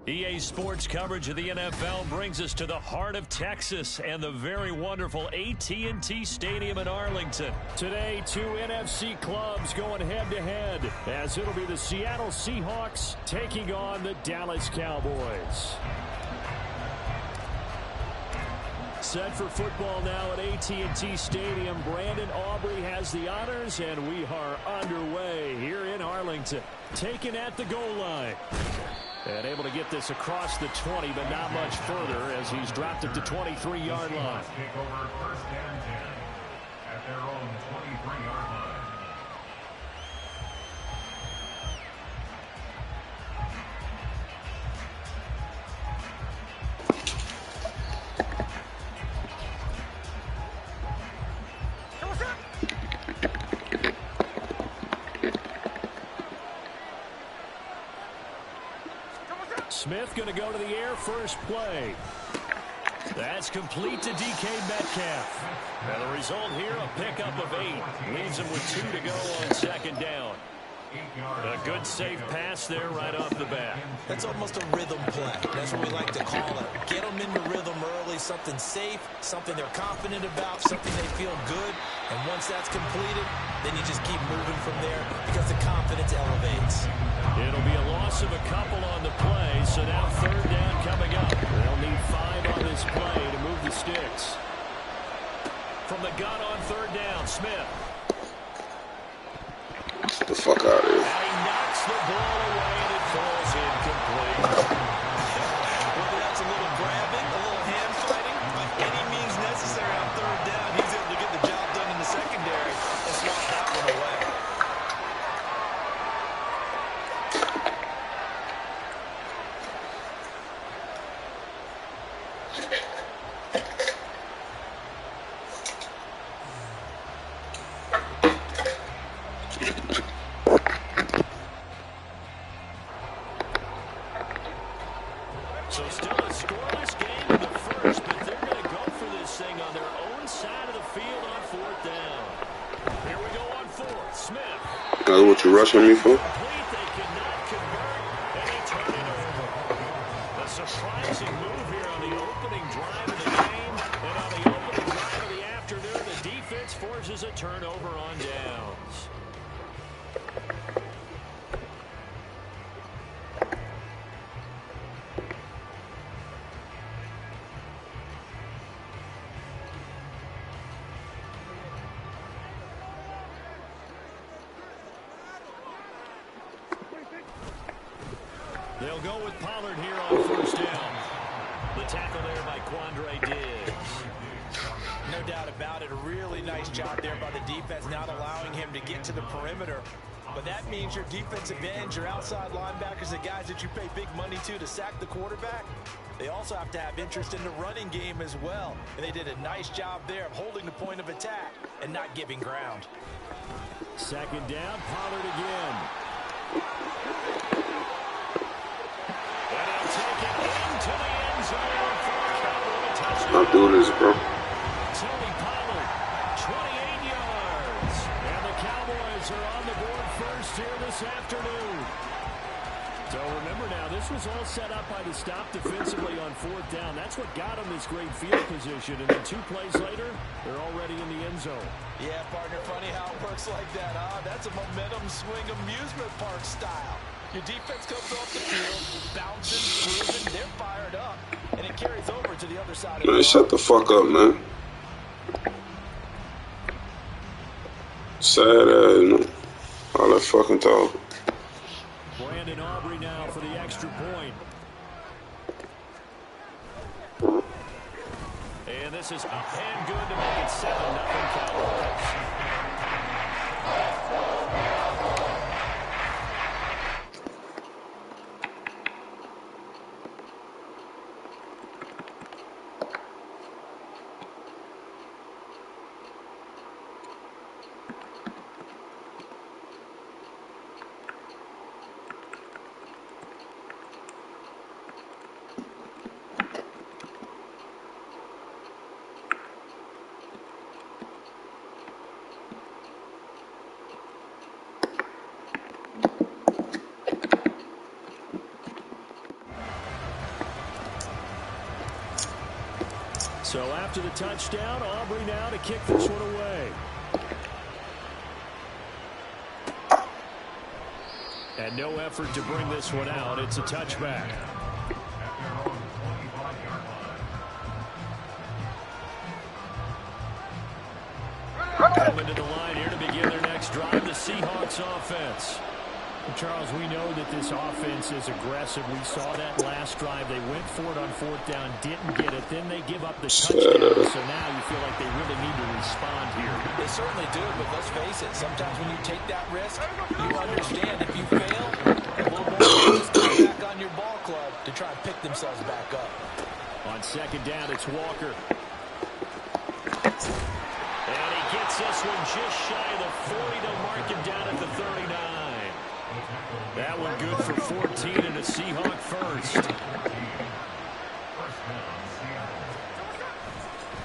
EA Sports coverage of the NFL brings us to the heart of Texas and the very wonderful AT&T Stadium in Arlington. Today, two NFC clubs going head-to-head as it'll be the Seattle Seahawks taking on the Dallas Cowboys. Set for football now at AT&T Stadium. Brandon Aubrey has the honors, and we are underway here in Arlington. Taken at the goal line. And able to get this across the 20, but not much further as he's dropped it to 23-yard line. Take over first and 10 at their own 23-yard line. Smith going to go to the air first play. That's complete to DK Metcalf. And the result here, a pickup of 8. Leaves him with 2 to go on second down. A good safe pass there right off the bat. That's almost a rhythm play. That's what we like to call it. Get them into rhythm early, something safe, something they're confident about, something they feel good. And once that's completed, then you just keep moving from there because the confidence elevates. It'll be a loss of a couple on the play, so now third down coming up. They'll need 5 on this play to move the sticks. From the gun on third down, Smith. Get the fuck out of here. And he knocks the ball away, and it falls incomplete. Whether that's a little grabbing, a little hand fighting, by any means necessary on third down, he's able to get the job done in the secondary and swat that one away. So still a scoreless game in the first, but they're going to go for this thing on their own side of the field on fourth down. Here we go on fourth. Smith. That's what you rushing me for? Complete. They could not convert, and they turn it over. A surprising move here on the opening drive of the game, and on the opening drive of the afternoon, the defense forces a turnover on downs. They'll go with Pollard here on first down. The tackle there by Quandre Diggs. No doubt about it. A really nice job there by the defense, not allowing him to get to the perimeter. But that means your defensive ends, your outside linebackers, the guys that you pay big money to sack the quarterback, they also have to have interest in the running game as well. And they did a nice job there of holding the point of attack and not giving ground. Second down, Pollard again. And he'll take it into the end zone for a Cowboy touchdown. I'll do this, bro. Tony Pollard, 28 yards. And the Cowboys are on the board first here this afternoon. So remember now, this was all set up by the stop defensively on fourth down. That's what got them this great field position. And then 2 plays later, they're already in the end zone. Yeah, partner, funny how it works like that, huh? That's a momentum swing amusement park style. Your defense comes off the field, bouncing, grooving, they're fired up, and it carries over to the other side of the Man, shut the fuck up, man. Sad ass, you know. All that fucking talk. Brandon Aubrey now for the extra point. And this is up and good to make it 7-0 Cowboys. So after the touchdown, Aubrey now to kick this one away. And no effort to bring this one out. It's a touchback. Coming to the line here to begin their next drive, the Seahawks offense. Charles, we know that this offense is aggressive. We saw that last drive. They went for it on fourth down, didn't get it. Then they give up the touchdown. So now you feel like they really need to respond here. They certainly do, but let's face it. Sometimes when you take that risk, you understand if you fail, a little more risk to back on your ball club to try and pick themselves back up. On second down, it's Walker. And he gets this one just shy of the 40 to mark him down at the 39. That one good for 14 and a Seahawk first.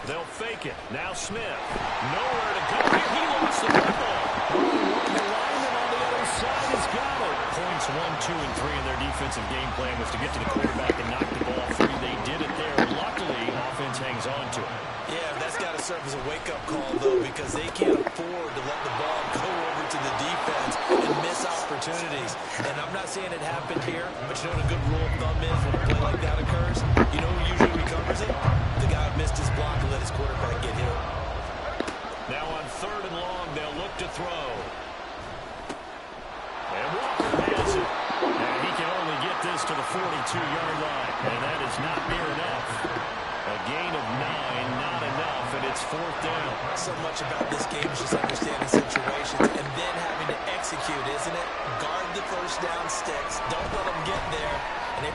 They'll fake it. Now Smith. Nowhere to go here. He lost the football. The lineman on the other side has got it. Points 1, 2, and 3 in their defensive game plan was to get to the quarterback and knock the ball free. They did it there. Luckily, offense hangs on to it. Yeah, that's got to serve as a wake-up call, though, because they can't afford to let the ball go over to the defense and miss opportunities. And I'm not saying it happened here, but you know what a good rule of thumb is when a play like that occurs? You know who usually recovers it? The guy who missed his block and let his quarterback get hit. Now on third and long, they'll look to throw. And Walker has it. And he can only get this to the 42-yard line. And that is not near enough. A gain of 9, not enough, and it's fourth down. So much about this game is just understanding situations and then having to execute, isn't it? Guard the first down sticks. Don't let them get there. And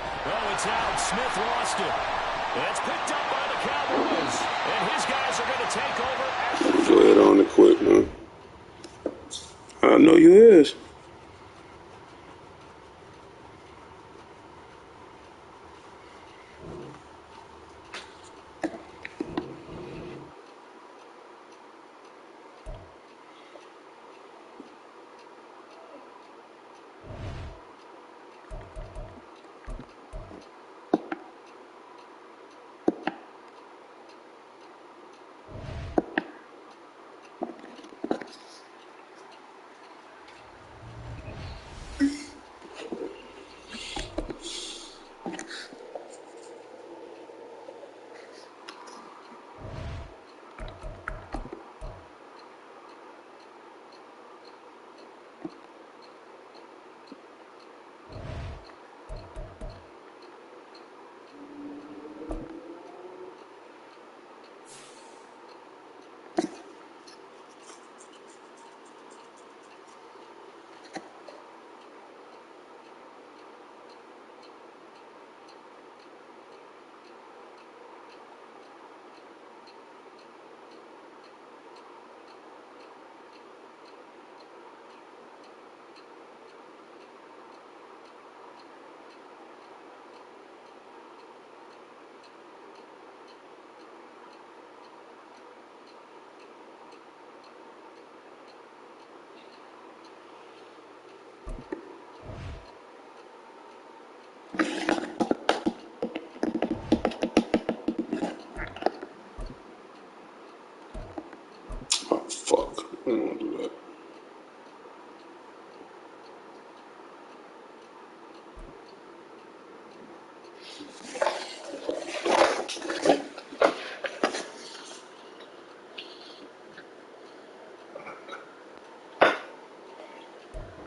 it's out. Smith lost it. And it's picked up by the Cowboys. And his guys are going to take over. Go ahead on it quick, man. I know you is. Fuck. I don't want to do that.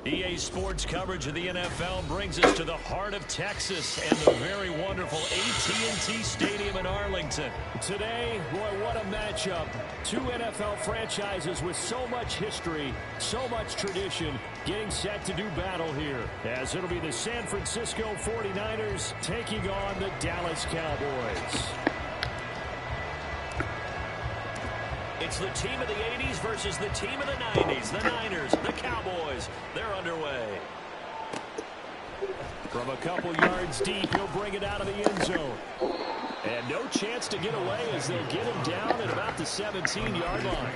EA Sports coverage of the NFL brings us to the heart of Texas and the very wonderful AT&T Stadium in Arlington. Today, boy, what a matchup. Two NFL franchises with so much history, so much tradition, getting set to do battle here. As it'll be the San Francisco 49ers taking on the Dallas Cowboys. It's the team of the 80s versus the team of the 90s. The Niners, the Cowboys, they're underway. From a couple yards deep, he'll bring it out of the end zone. And no chance to get away as they'll get him down at about the 17-yard line.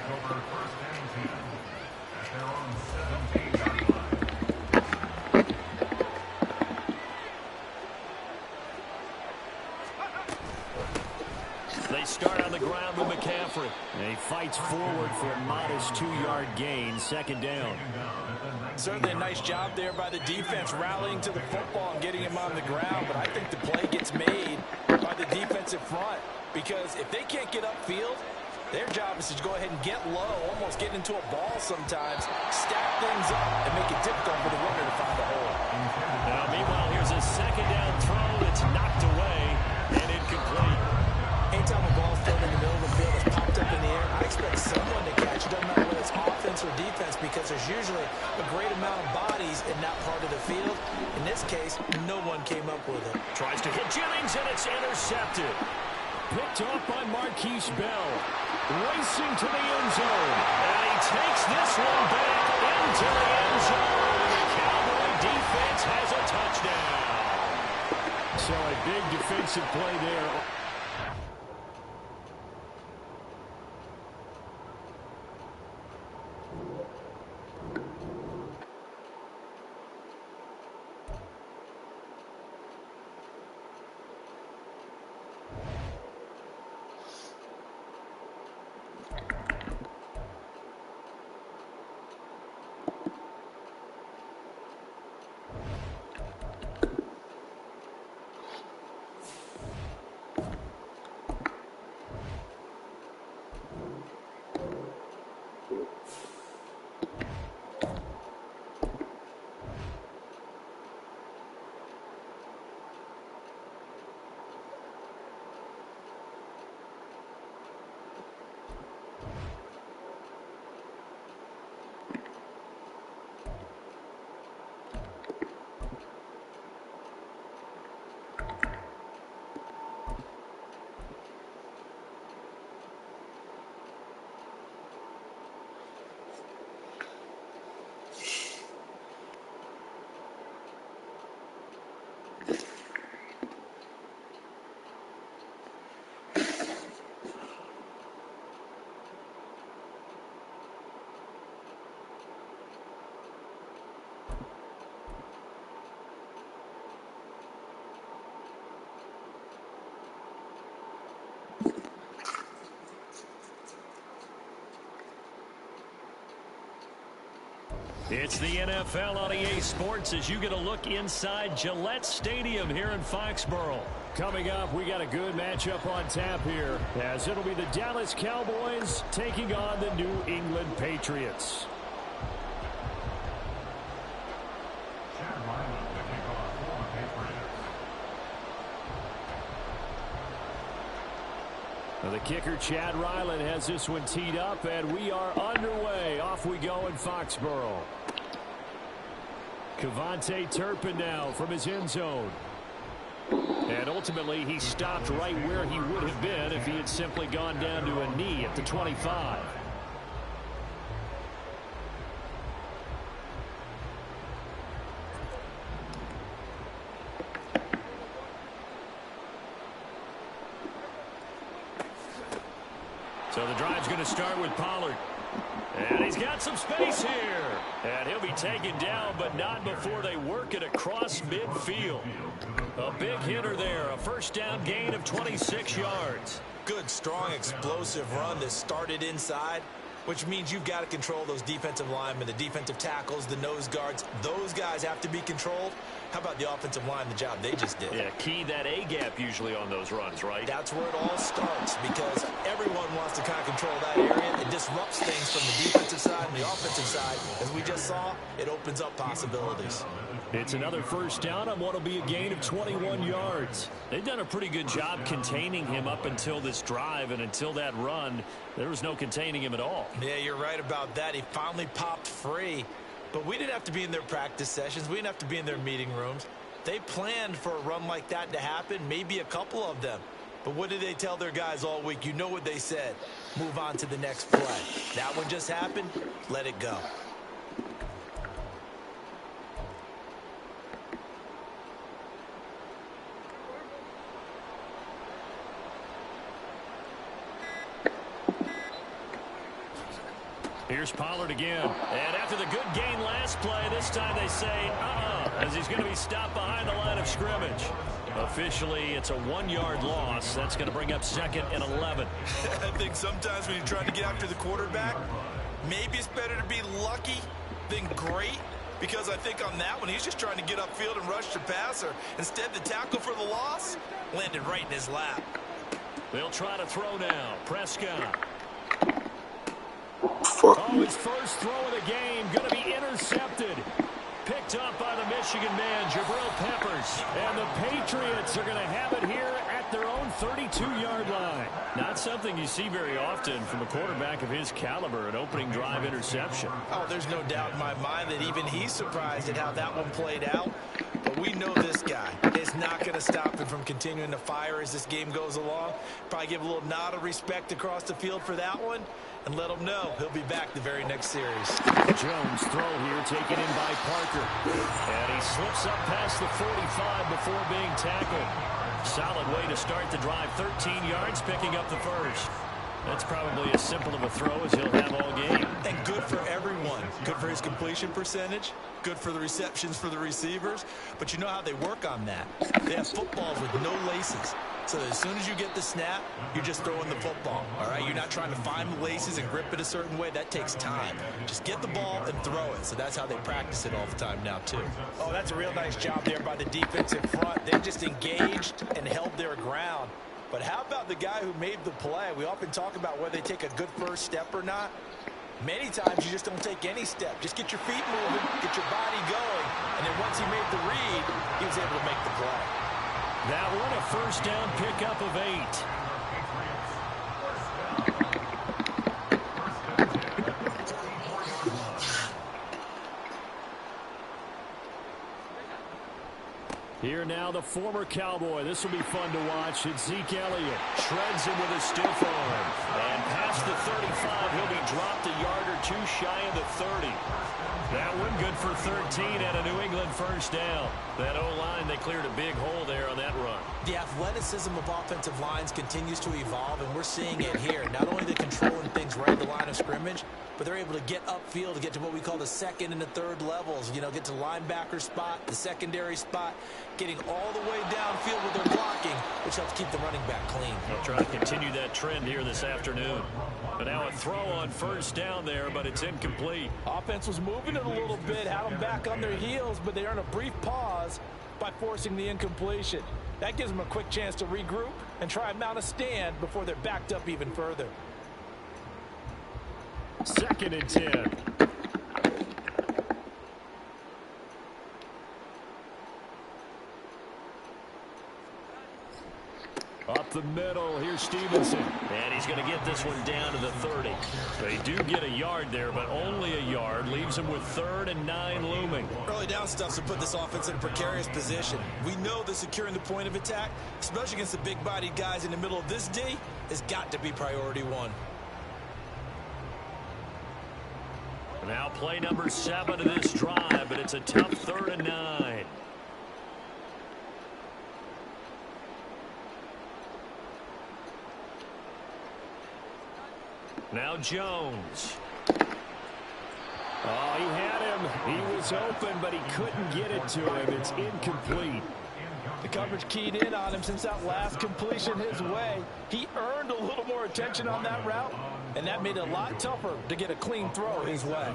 start on the ground with McCaffrey. And he fights forward for a modest 2-yard gain, second down. Certainly a nice job there by the defense rallying to the football and getting him on the ground. But I think the play gets made by the defensive front, because if they can't get upfield, their job is to go ahead and get low, almost get into a ball sometimes, stack things up, and make it difficult for the runner to find a hole. Now, meanwhile, here's a second down throw that's knocked away and incomplete. Anytime a ball's thrown in the middle of the field that's popped up in the air, I expect someone to catch it. Doesn't matter whether it's offense or defense, because there's usually a great amount of bodies in that part of the field. In this case, no one came up with it. Tries to hit Jennings, and it's intercepted. Picked off by Marquise Bell. Racing to the end zone. And he takes this one back into the end zone. The Cowboy defense has a touchdown. So a big defensive play there. It's the NFL on EA Sports as you get a look inside Gillette Stadium here in Foxborough. Coming up, we got a good matchup on tap here, as it'll be the Dallas Cowboys taking on the New England Patriots. Now the kicker, Chad Ryland, has this one teed up, and we are underway. Off we go in Foxborough. Kevontae Turpin now from his end zone. And ultimately, he stopped right where he would have been if he had simply gone down to a knee at the 25. So the drive's going to start with Pollard. And he's got some space here. And he'll be taken down, but not before they work it across midfield. A big hitter there. A first down gain of 26 yards. Good, strong, explosive run that started inside, which means you've got to control those defensive linemen, the defensive tackles, the nose guards. Those guys have to be controlled. How about the offensive line, the job they just did? Yeah, key that A-gap usually on those runs, right? That's where it all starts, because everyone wants to kind of control that area. It disrupts things from the defensive side and the offensive side. As we just saw, it opens up possibilities. It's another first down on what will be a gain of 21 yards. They've done a pretty good job containing him up until this drive, and until that run, there was no containing him at all. Yeah, you're right about that. He finally popped free. But we didn't have to be in their practice sessions. We didn't have to be in their meeting rooms. They planned for a run like that to happen, maybe a couple of them. But what did they tell their guys all week? You know what they said. Move on to the next play. That one just happened. Let it go. Here's Pollard again. And after the good gain last play, this time they say, as he's going to be stopped behind the line of scrimmage. Officially, it's a 1-yard loss. That's going to bring up 2nd and 11. I think sometimes when you're trying to get after the quarterback, maybe it's better to be lucky than great, because I think on that one, he's just trying to get upfield and rush the passer. Instead, the tackle for the loss landed right in his lap. They'll try to throw now. Prescott. Fuck Oh, me. his first throw of the game going to be intercepted. Picked up by the Michigan man, Jabril Peppers. And the Patriots are going to have it here at their own 32-yard line. Not something you see very often from a quarterback of his caliber, an opening drive interception. Oh, there's no doubt in my mind that even he's surprised at how that one played out. But we know this guy is not going to stop him from continuing to fire as this game goes along. Probably give a little nod of respect across the field for that one, and let him know he'll be back the very next series. Jones throw here taken in by Parker. And he slips up past the 45 before being tackled. Solid way to start the drive. 13 yards, picking up the first. That's probably as simple of a throw as he'll have all game. And good for everyone. Good for his completion percentage. Good for the receptions for the receivers. But you know how they work on that. They have footballs with no laces. So as soon as you get the snap, you're just throwing the football. All right, you're not trying to find the laces and grip it a certain way. That takes time. Just get the ball and throw it. So that's how they practice it all the time now, too. Oh, that's a real nice job there by the defensive front. They just engaged and held their ground. But how about the guy who made the play? We often talk about whether they take a good first step or not. Many times you just don't take any step. Just get your feet moving, get your body going, and then once he made the read, he was able to make the play. That one a first down pickup of 8. Here now the former Cowboy. This will be fun to watch. It's Zeke Elliott. Shreds him with a stiff arm. And past the 35, he'll be dropped a yard or two shy of the 30. That one good for 13 and a New England first down. That O-line, they cleared a big hole there on that run. The athleticism of offensive lines continues to evolve, and we're seeing it here. Not only the controlling things right at the line of scrimmage, but they're able to get upfield to get to what we call the second and the third levels. You know, get to the linebacker spot, the secondary spot, getting all the way downfield with their blocking, which helps keep the running back clean. They'll try to continue that trend here this afternoon. But now a throw on first down there, but it's incomplete. Offense was moving it a little bit, had them back on their heels, but they earn a brief pause by forcing the incompletion. That gives them a quick chance to regroup and try and mount a stand before they're backed up even further. 2nd and 10. Up the middle, here's Stevenson. And he's going to get this one down to the 30. They do get a yard there, but only a yard. Leaves them with 3rd and 9 looming. Early down stuff to put this offense in a precarious position. We know that securing the point of attack, especially against the big-bodied guys in the middle of this D, has got to be priority one. Now play number 7 of this drive, but it's a tough 3rd and 9. Now Jones. Oh, he had him. He was open, but he couldn't get it to him. It's incomplete. The coverage keyed in on him since that last completion his way. He earned a little more attention on that route, and that made it a lot tougher to get a clean throw his way.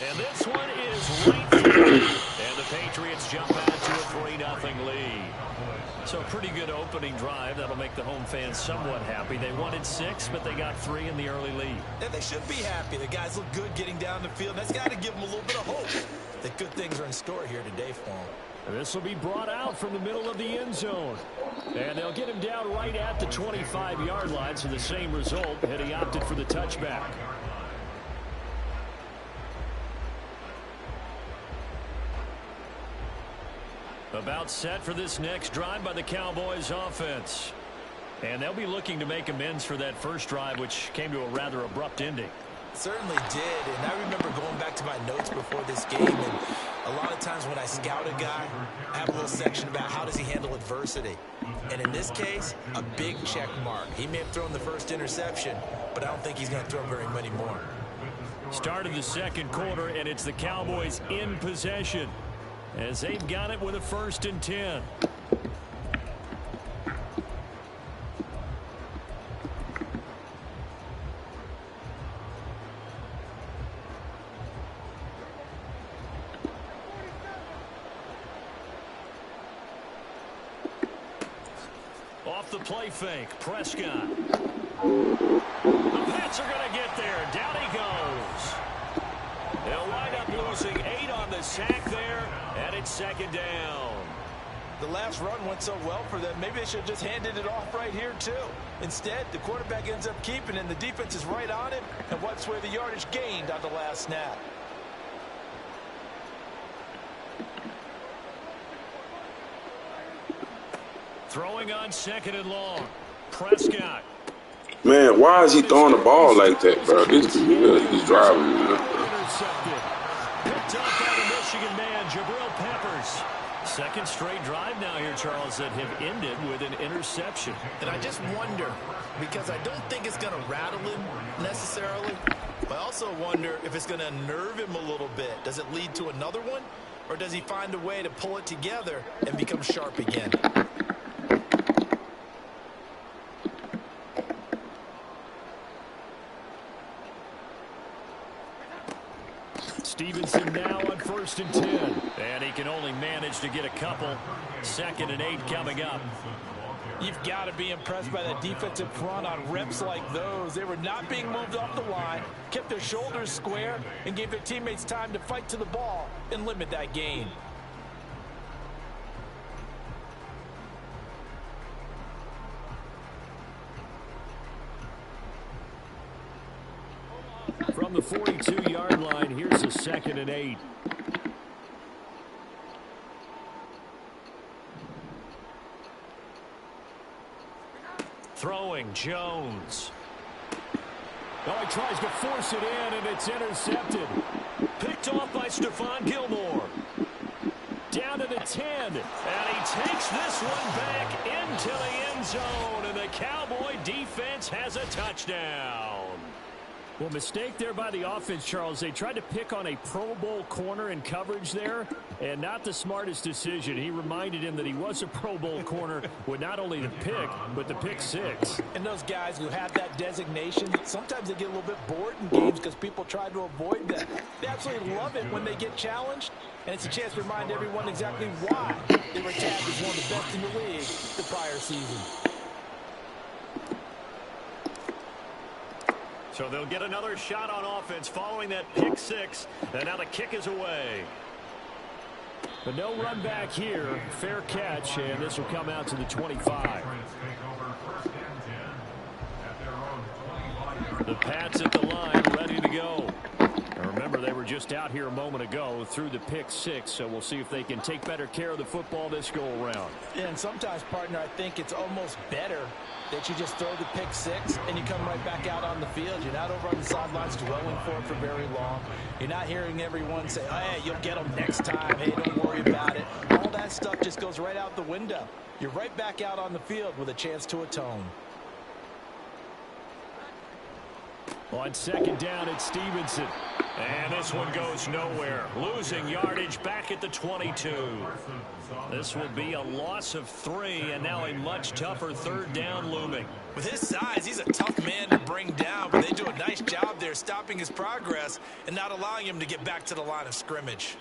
And this one is right through. And the Patriots jump out to a 3-0 lead. So a pretty good opening drive. That'll make the home fans somewhat happy. They wanted 6, but they got 3 in the early lead. And they should be happy. The guys look good getting down the field. That's got to give them a little bit of hope that good things are in store here today for them. And this will be brought out from the middle of the end zone. And they'll get him down right at the 25-yard line. So the same result, and he opted for the touchback. About set for this next drive by the Cowboys offense. And they'll be looking to make amends for that first drive, which came to a rather abrupt ending. Certainly did, and I remember going back to my notes before this game, and a lot of times when I scout a guy, I have a little section about how does he handle adversity. And in this case, a big check mark. He may have thrown the first interception, but I don't think he's going to throw very many more. Start of the second quarter, and it's the Cowboys in possession as they've got it with a 1st and 10. Off the play fake, Prescott. The Pats are going to get there. Down he goes. They'll wind up losing 8 on the sack there, and it's 2nd down. The last run went so well for them. Maybe they should have just handed it off right here, too. Instead, the quarterback ends up keeping it, and the defense is right on it and wipes away the yardage gained on the last snap. Throwing on 2nd and long. Prescott. Man, why is he throwing the ball like that, bro? This dude, he's driving. Intercepted. Picked up by the Michigan man, Jabril Peppers. 2nd straight drive now here, Charles, that have ended with an interception. And I just wonder, because I don't think it's going to rattle him necessarily, but I also wonder if it's going to unnerve him a little bit. Does it lead to another one, or does he find a way to pull it together and become sharp again? Stevenson now on 1st and 10. And he can only manage to get a couple. 2nd and 8 coming up. You've got to be impressed by that defensive front on reps like those. They were not being moved off the line, kept their shoulders square, and gave their teammates time to fight to the ball and limit that gain. From the 42-yard line, here's a 2nd and 8. Throwing, Jones. Oh, he tries to force it in, and it's intercepted. Picked off by Stephon Gilmore. Down to the 10, and he takes this one back into the end zone, and the Cowboy defense has a touchdown. Well, mistake there by the offense, Charles. They tried to pick on a Pro Bowl corner in coverage there, and not the smartest decision. He reminded him that he was a Pro Bowl corner with not only the pick, but the pick 6. And those guys who have that designation, sometimes they get a little bit bored in games because people try to avoid that. They absolutely love it when they get challenged, and it's a chance to remind everyone exactly why they were tagged as one of the best in the league the prior season. So they'll get another shot on offense following that pick 6, and now the kick is away. But no run back here. Fair catch, and this will come out to the 25. The Pats at the line, ready to go. And remember, they were just out here a moment ago through the pick 6, so we'll see if they can take better care of the football this go-around. Yeah, and sometimes, partner, I think it's almost better that you just throw the pick 6 and you come right back out on the field. You're not over on the sidelines dwelling for it for very long. You're not hearing everyone say, oh, hey, you'll get them next time. Hey, don't worry about it. All that stuff just goes right out the window. You're right back out on the field with a chance to atone. On 2nd down, it's Stevenson. And this one goes nowhere. Losing yardage back at the 22. This will be a loss of 3, and now a much tougher 3rd down looming. With his size, he's a tough man to bring down, but they do a nice job there stopping his progress and not allowing him to get back to the line of scrimmage.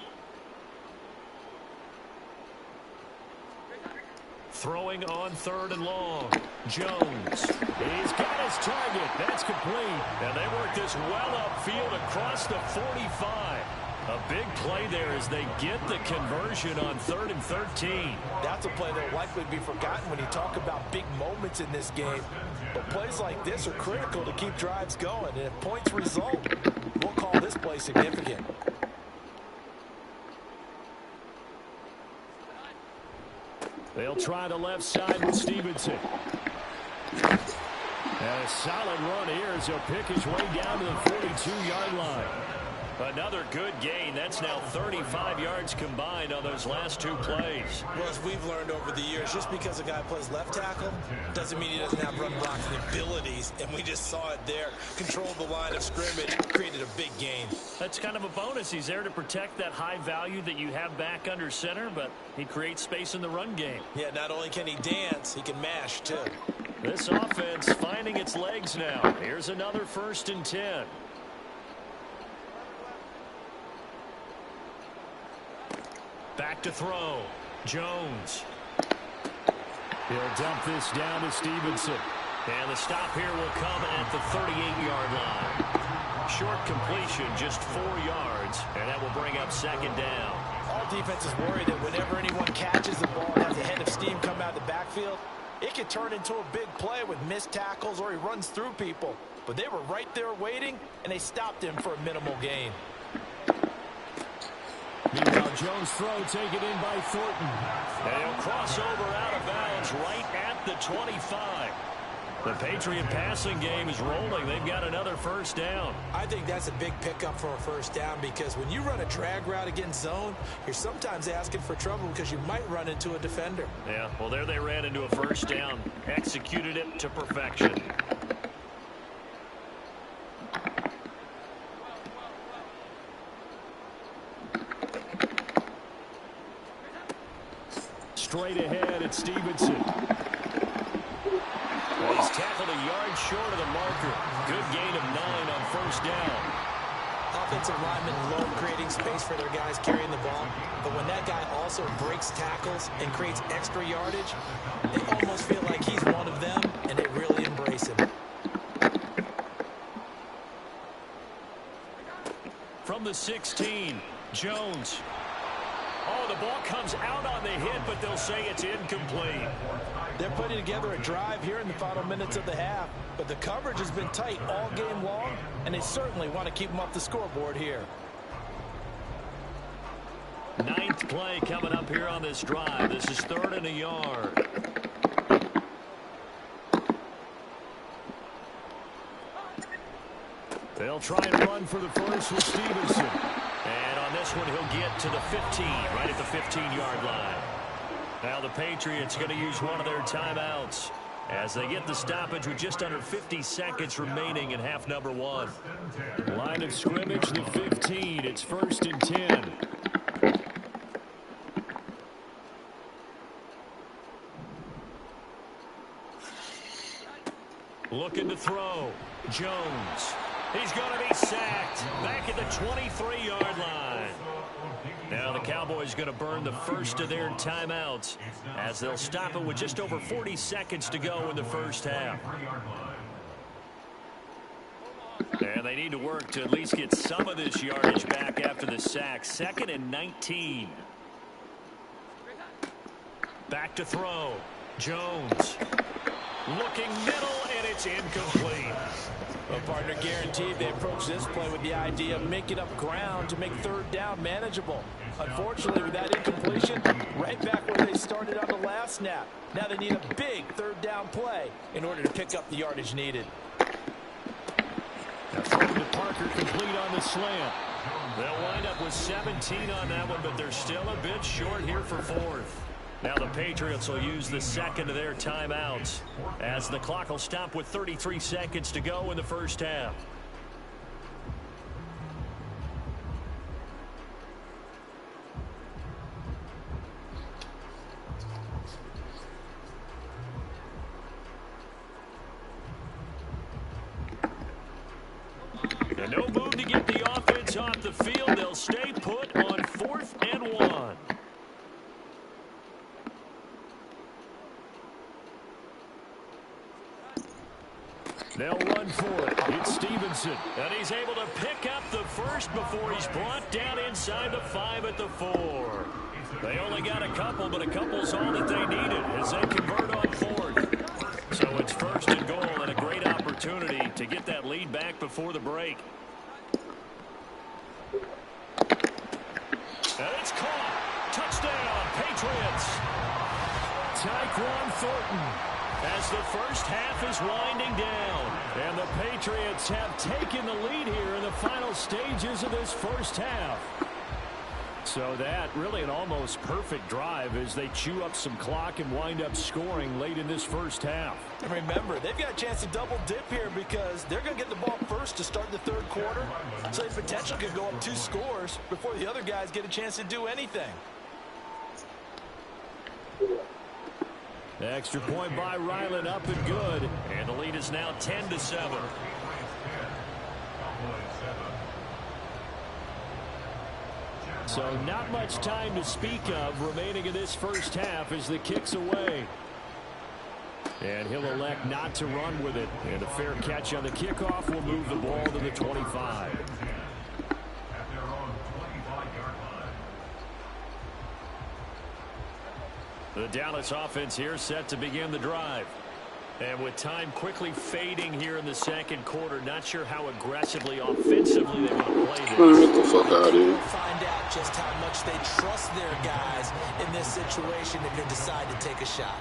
Throwing on 3rd and long. Jones. He's got his target. That's complete. And they work this well upfield across the 45. A big play there as they get the conversion on 3rd and 13. That's a play that will likely be forgotten when you talk about big moments in this game. But plays like this are critical to keep drives going. And if points result, we'll call this play significant. They'll try the left side with Stevenson. And a solid run here as he'll pick his way down to the 42-yard line. Another good gain. That's now 35 yards combined on those last two plays. Well, as we've learned over the years, just because a guy plays left tackle doesn't mean he doesn't have run blocking abilities. And we just saw it there. Controlled the line of scrimmage, created a big gain. That's kind of a bonus. He's there to protect that high value that you have back under center, but he creates space in the run game. Yeah, not only can he dance, he can mash, too. This offense finding its legs now. Here's another 1st and 10. Back to throw. Jones. He'll dump this down to Stevenson. And the stop here will come at the 38-yard line. Short completion, just 4 yards, and that will bring up 2nd down. All defenses worry that whenever anyone catches the ball and has a head of steam come out of the backfield, it could turn into a big play with missed tackles or he runs through people. But they were right there waiting, and they stopped him for a minimal gain. Meanwhile, Jones' throw taken in by Thornton. And he'll cross over out of bounds right at the 25. The Patriot passing game is rolling. They've got another 1st down. I think that's a big pickup for a 1st down because when you run a drag route against zone, you're sometimes asking for trouble because you might run into a defender. Yeah, well, there they ran into a 1st down. Executed it to perfection. Straight ahead at Stevenson. Well, he's tackled a yard short of the marker. Good gain of 9 on 1st down. Offensive linemen love creating space for their guys carrying the ball, but when that guy also breaks tackles and creates extra yardage, they almost feel like he's one of them, and they really embrace him. From the 16, Jones. Oh, the ball comes out on the hit, but they'll say it's incomplete. They're putting together a drive here in the final minutes of the half, but the coverage has been tight all game long, and they certainly want to keep them off the scoreboard here. 9th play coming up here on this drive. This is 3rd and a yard. They'll try and run for the first with Stevenson. And on this one, he'll get to the 15, right at the 15-yard line. Now the Patriots going to use one of their timeouts as they get the stoppage with just under 50 seconds remaining in half number 1. Line of scrimmage, the 15. It's 1st and 10. Looking to throw. Jones. He's going to be sacked back at the 23-yard line. Now the Cowboys going to burn the first of their timeouts as they'll stop it with just over 40 seconds to go in the first half. And they need to work to at least get some of this yardage back after the sack. 2nd and 19. Back to throw. Jones. Looking middle, and it's incomplete. Well, partner, guaranteed they approach this play with the idea of making up ground to make 3rd down manageable. Unfortunately, with that incompletion, right back where they started on the last snap. Now they need a big 3rd down play in order to pick up the yardage needed. Now thrown to Parker, complete on the slant. They'll wind up with 17 on that one, but they're still a bit short here for 4th. Now the Patriots will use the 2nd of their timeouts as the clock will stop with 33 seconds to go in the first half. And no move to get the offense off the field. They'll stay put on 4th and 1. They'll run for it. It's Stevenson. And he's able to pick up the first before he's brought down inside the 5 at the 4. They only got a couple, but a couple's all that they needed as they convert on 4th. So it's 1st and goal and a great opportunity to get that lead back before the break. And it's caught. Touchdown, Patriots. Tyquan Thornton. as the first half is winding down. And the Patriots have taken the lead here in the final stages of this first half. So that really an almost perfect drive as they chew up some clock and wind up scoring late in this first half. And remember, they've got a chance to double dip here because they're going to get the ball first to start the third quarter. So the potential could go up 2 scores before the other guys get a chance to do anything. Extra point by Ryland, up and good. And the lead is now 10-7. So not much time to speak of remaining in this first half as the kick's away. And he'll elect not to run with it. And a fair catch on the kickoff will move the ball to the 25. The Dallas offense here set to begin the drive. And with time quickly fading here in the second quarter, not sure how aggressively, offensively they want to play this. Get the fuck out of here. We'll find out just how much they trust their guys in this situation if they decide to take a shot.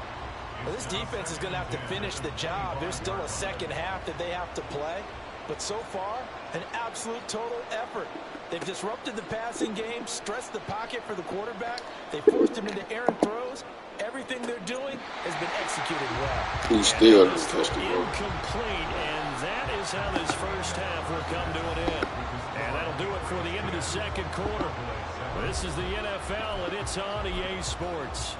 Well, this defense is going to have to finish the job. There's still a second half that they have to play. But so far, an absolute total effort. They've disrupted the passing game, stressed the pocket for the quarterback. They forced him into errant throws. Everything they're doing has been executed well. He still touched the ball. Incomplete, and that is how this first half will come to an end. And that'll do it for the end of the second quarter. This is the NFL, and it's on EA Sports.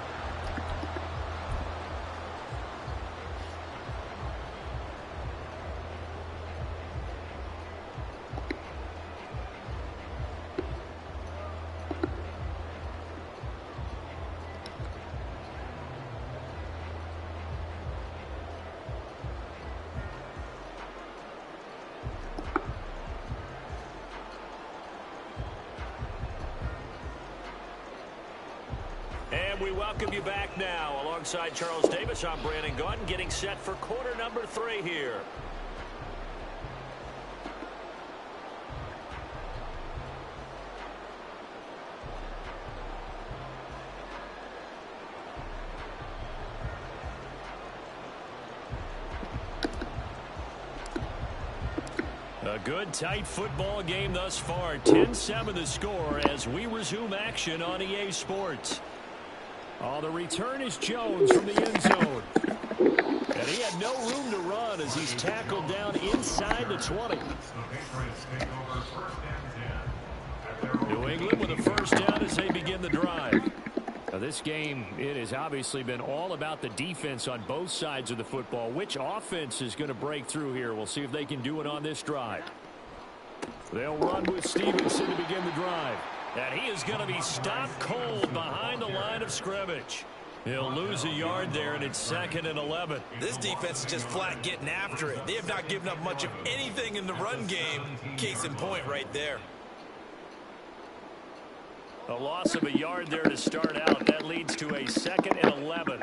And we welcome you back now. Alongside Charles Davis, I'm Brandon Gaudin, getting set for quarter number 3 here. A good, tight football game thus far. 10-7 the score as we resume action on EA Sports. Oh, the return is Jones from the end zone. And he had no room to run as he's tackled down inside the 20. New England with a first down as they begin the drive. Now, this game, it has obviously been all about the defense on both sides of the football. Which offense is going to break through here? We'll see if they can do it on this drive. They'll run with Stevenson to begin the drive. And he is going to be stopped cold behind the line of scrimmage. He'll lose a yard there, and it's 2nd and 11. This defense is just flat getting after it. They have not given up much of anything in the run game. Case in point right there. A loss of a yard there to start out. That leads to a 2nd and 11.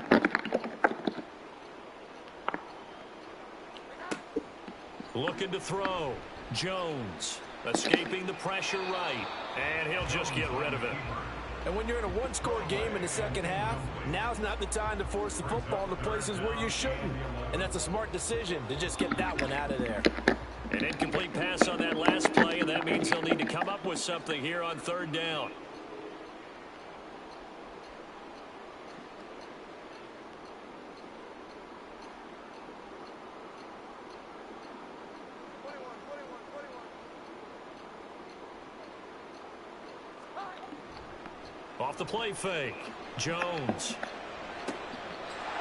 Looking to throw. Jones escaping the pressure right. And he'll just get rid of it. And when you're in a one-score game in the second half, now's not the time to force the football to places where you shouldn't. And that's a smart decision to just get that one out of there. An incomplete pass on that last play, and that means he'll need to come up with something here on 3rd down. Off the play fake. Jones.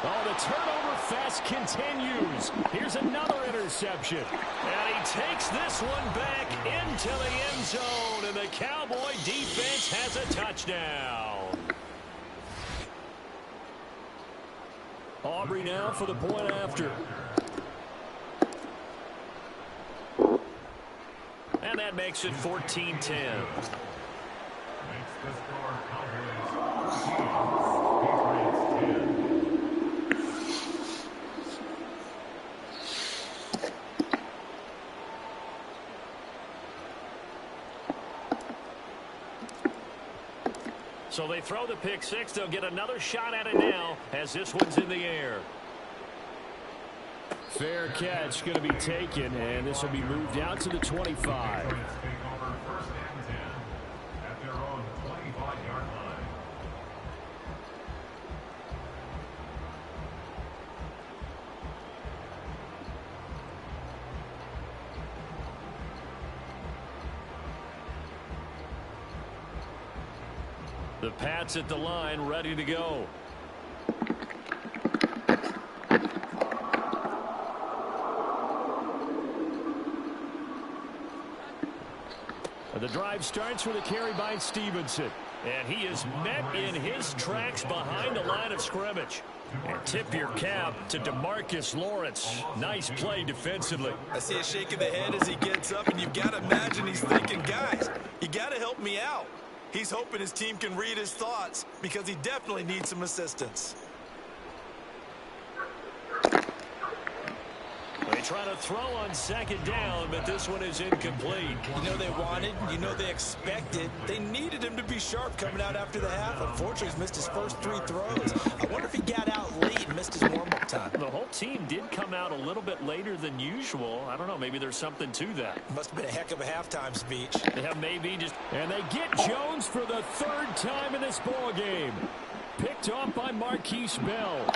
Oh, the turnover fest continues. Here's another interception. And he takes this one back into the end zone. And the Cowboy defense has a touchdown. Aubrey now for the point after. And that makes it 14-10. So they throw the pick six. They'll get another shot at it now as this one's in the air. Fair catch going to be taken, and this will be moved out to the 25. Take over first and 10 at their own 25-yard line. The Pats at the line, ready to go. The drive starts with a carry by Stevenson. And he is met in his tracks behind the line of scrimmage. And tip your cap to DeMarcus Lawrence. Nice play defensively. I see a shake of the head as he gets up, and you've got to imagine he's thinking, guys, you got to help me out. He's hoping his team can read his thoughts because he definitely needs some assistance. They try to throw on second down, but this one is incomplete. You know they wanted, you know they expected. They needed him to be sharp coming out after the half. Unfortunately, he's missed his first 3 throws. I wonder if he got out late and missed his warm-up time. The whole team did come out a little bit later than usual. I don't know, maybe there's something to that. Must have been a heck of a halftime speech. Yeah, maybe just. And they get Jones for the 3rd time in this ball game. Picked off by Marquise Bell.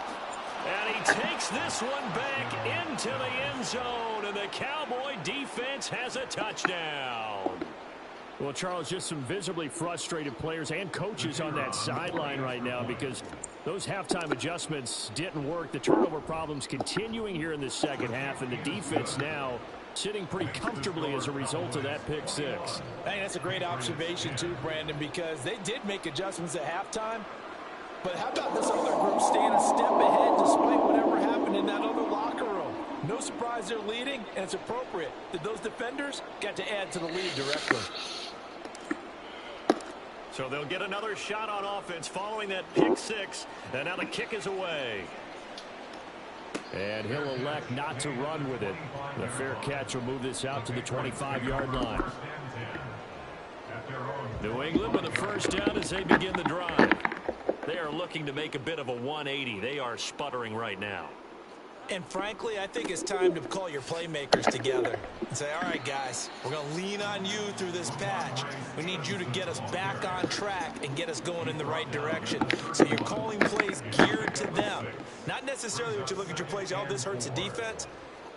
And he takes this one back into the end zone, and the Cowboy defense has a touchdown. Well, Charles, just some visibly frustrated players and coaches on that sideline right now because those halftime adjustments didn't work. The turnover problems continuing here in the second half, and the defense now sitting pretty comfortably as a result of that pick six. I think that's a great observation too, Brandon, because they did make adjustments at halftime. But how about this other group staying a step ahead despite whatever happened in that other locker room? No surprise they're leading, and it's appropriate that those defenders got to add to the lead directly. So they'll get another shot on offense following that pick six, and now the kick is away. And he'll elect not to run with it. The fair catch will move this out to the 25-yard line. New England with a first down as they begin the drive. They are looking to make a bit of a 180. They are sputtering right now. And frankly, I think it's time to call your playmakers together and say, all right, guys, we're going to lean on you through this patch. We need you to get us back on track and get us going in the right direction. So you're calling plays geared to them. Not necessarily what you look at your plays, oh, this hurts the defense.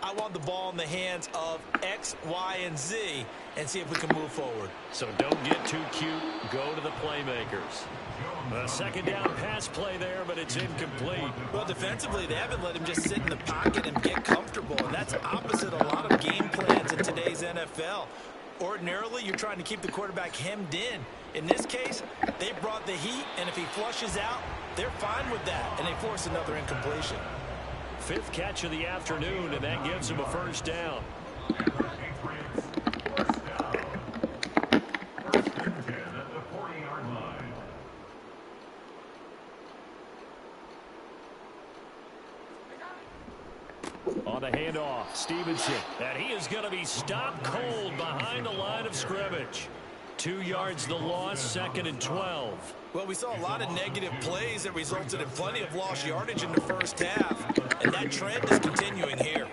I want the ball in the hands of X, Y, and Z and see if we can move forward. So don't get too cute. Go to the playmakers. A second down pass play there, but it's incomplete. Well, defensively, they haven't let him just sit in the pocket and get comfortable, and that's opposite a lot of game plans in today's NFL. Ordinarily, you're trying to keep the quarterback hemmed in. In this case, they brought the heat, and if he flushes out, they're fine with that, and they force another incompletion. 5th catch of the afternoon, and that gives him a first down. On the handoff, Stevenson. And he is going to be stopped cold behind the line of scrimmage. 2 yards the loss, 2nd and 12. Well, we saw a lot of negative plays that resulted in plenty of lost yardage in the first half. And that trend is continuing here.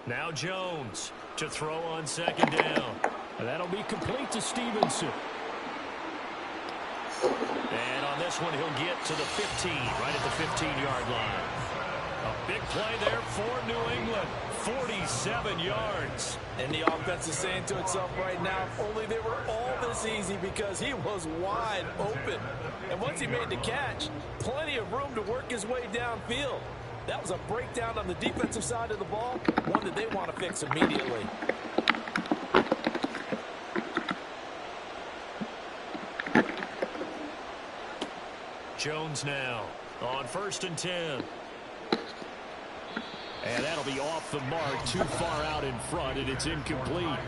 Now Jones to throw on 2nd down. And that'll be complete to Stevenson. And on this one, he'll get to the 15, right at the 15-yard line. A big play there for New England. 47 yards. And the offense is saying to itself right now, if only they were all this easy, because he was wide open. And once he made the catch, plenty of room to work his way downfield. That was a breakdown on the defensive side of the ball, one that they want to fix immediately. Jones now on 1st and 10. And that'll be off the mark, too far out in front, and it's incomplete.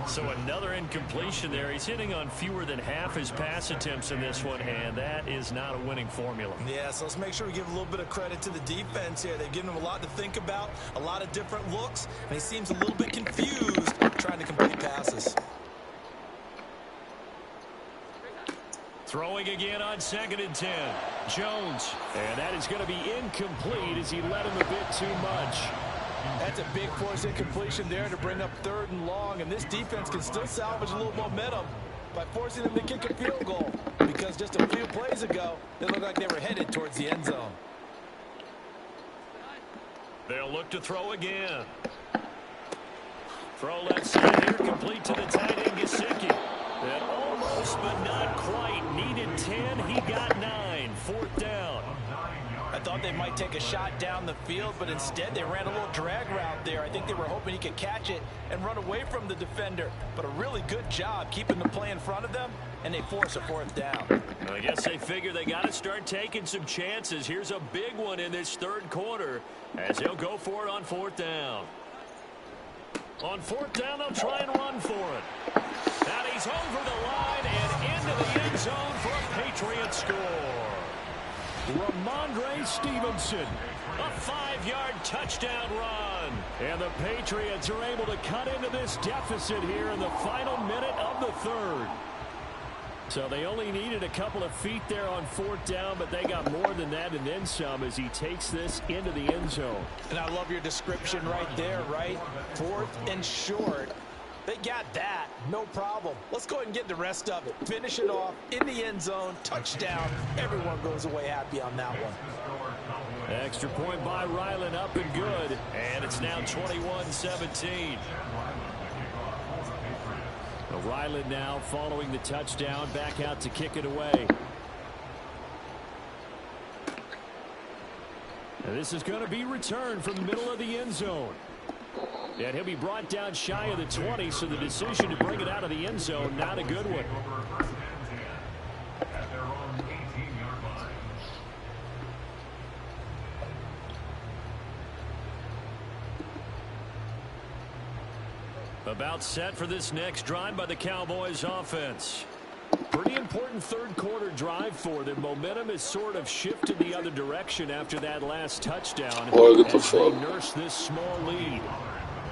So another incompletion there. He's hitting on fewer than half his pass attempts in this one, and that is not a winning formula. Yeah, so let's make sure we give a little bit of credit to the defense here. They've given him a lot to think about, a lot of different looks, and he seems a little bit confused trying to complete passes. Throwing again on 2nd and 10. Jones. And that is going to be incomplete as he led him a bit too much. That's a big force incompletion there to bring up 3rd and long. And this defense can still salvage a little momentum by forcing them to kick a field goal. Because just a few plays ago, they looked like they were headed towards the end zone. They'll look to throw again. Throw left side here, complete to the tight end, Gesicki. And almost, but not quite. Needed 10, he got 9. 4th down. I thought they might take a shot down the field, but instead they ran a little drag route there. I think they were hoping he could catch it and run away from the defender. But a really good job keeping the play in front of them, and they force a 4th down. I guess they figure they got to start taking some chances. Here's a big one in this 3rd quarter as they'll go for it on 4th down. On 4th down, they'll try and run for it. And he's over the line and into the end zone for a Patriot score. Ramondre Stevenson, a 5-yard touchdown run. And the Patriots are able to cut into this deficit here in the final minute of the 3rd. So they only needed a couple of feet there on 4th down, but they got more than that and then some as he takes this into the end zone. And I love your description right there, right? 4th and short. They got that. No problem. Let's go ahead and get the rest of it. Finish it off in the end zone. Touchdown. Everyone goes away happy on that one. Extra point by Ryland, up and good. And it's now 21-17. Ryland now following the touchdown, back out to kick it away. And this is going to be returned from the middle of the end zone. And he'll be brought down shy of the 20, so the decision to bring it out of the end zone, not a good one. At their own 18-yard line. About set for this next drive by the Cowboys offense. Pretty important 3rd quarter drive for them. Momentum has sort of shifted the other direction after that last touchdown. As they nurse this small lead.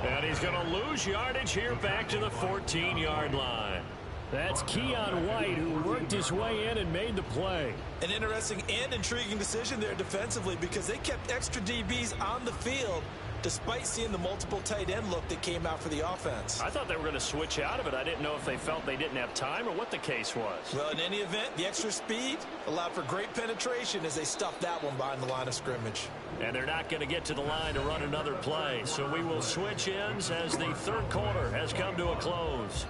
And he's going to lose yardage here back to the 14-yard line. That's Keon White, who worked his way in and made the play. An interesting and intriguing decision there defensively because they kept extra DBs on the field despite seeing the multiple tight end look that came out for the offense. I thought they were going to switch out of it. I didn't know if they felt they didn't have time or what the case was. Well, in any event, the extra speed allowed for great penetration as they stuffed that one behind the line of scrimmage. And they're not going to get to the line to run another play. So we will switch ends as the 3rd quarter has come to a close.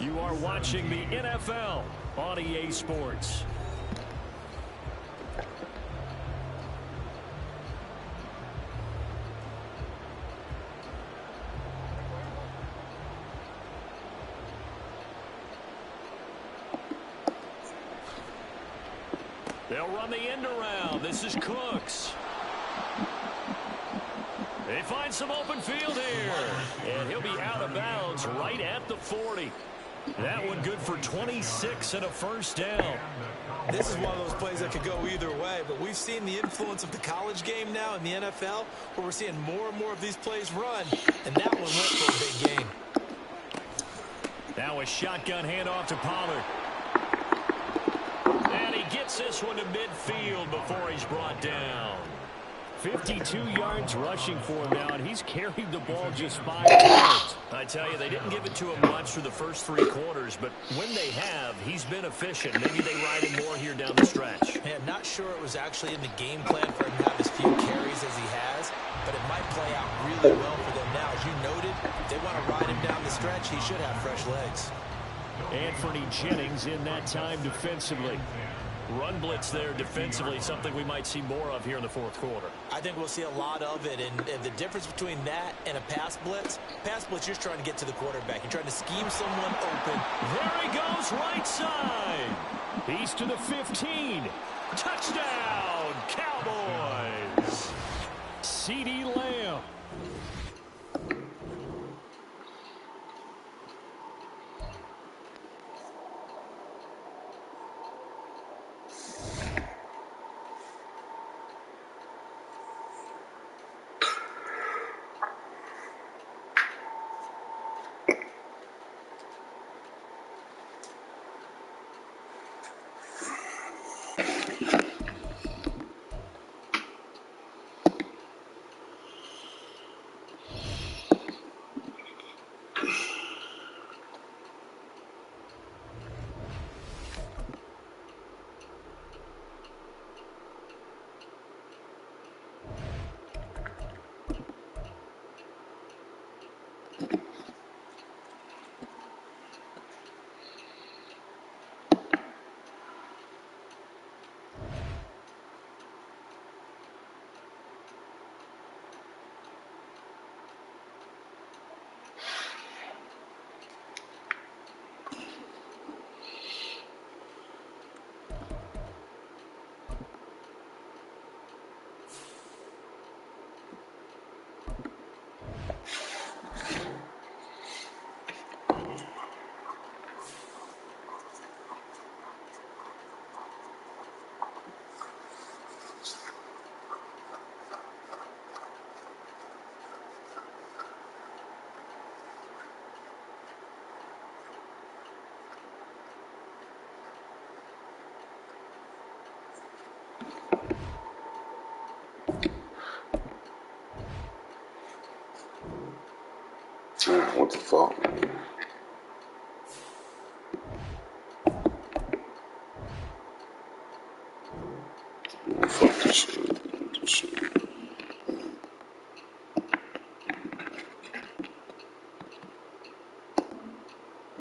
You are watching the NFL on EA Sports. They'll run the end around. This is Cooks. They find some open field here. And he'll be out of bounds right at the 40. That one good for 26 and a 1st down. This is one of those plays that could go either way, but we've seen the influence of the college game now in the NFL, where we're seeing more and more of these plays run, and that one went for a big gain. Now a shotgun handoff to Pollard. And he gets this one to midfield before he's brought down. 52 yards rushing for him now, and he's carried the ball just 5 times. I tell you, they didn't give it to him much for the first 3 quarters, but when they have, he's been efficient. Maybe they ride him more here down the stretch. Yeah, not sure it was actually in the game plan for him to have as few carries as he has, but it might play out really well for them now. As you noted, if they want to ride him down the stretch, he should have fresh legs. Anthony Jennings in that time defensively. Run blitz there defensively, something we might see more of here in the 4th quarter. I think we'll see a lot of it, and the difference between that and a pass blitz, you're just trying to get to the quarterback. You're trying to scheme someone open. There he goes, right side. He's to the 15. Touchdown, Cowboys. CeeDee Lamb. Man, what the fuck, man? Man, fuck this shit.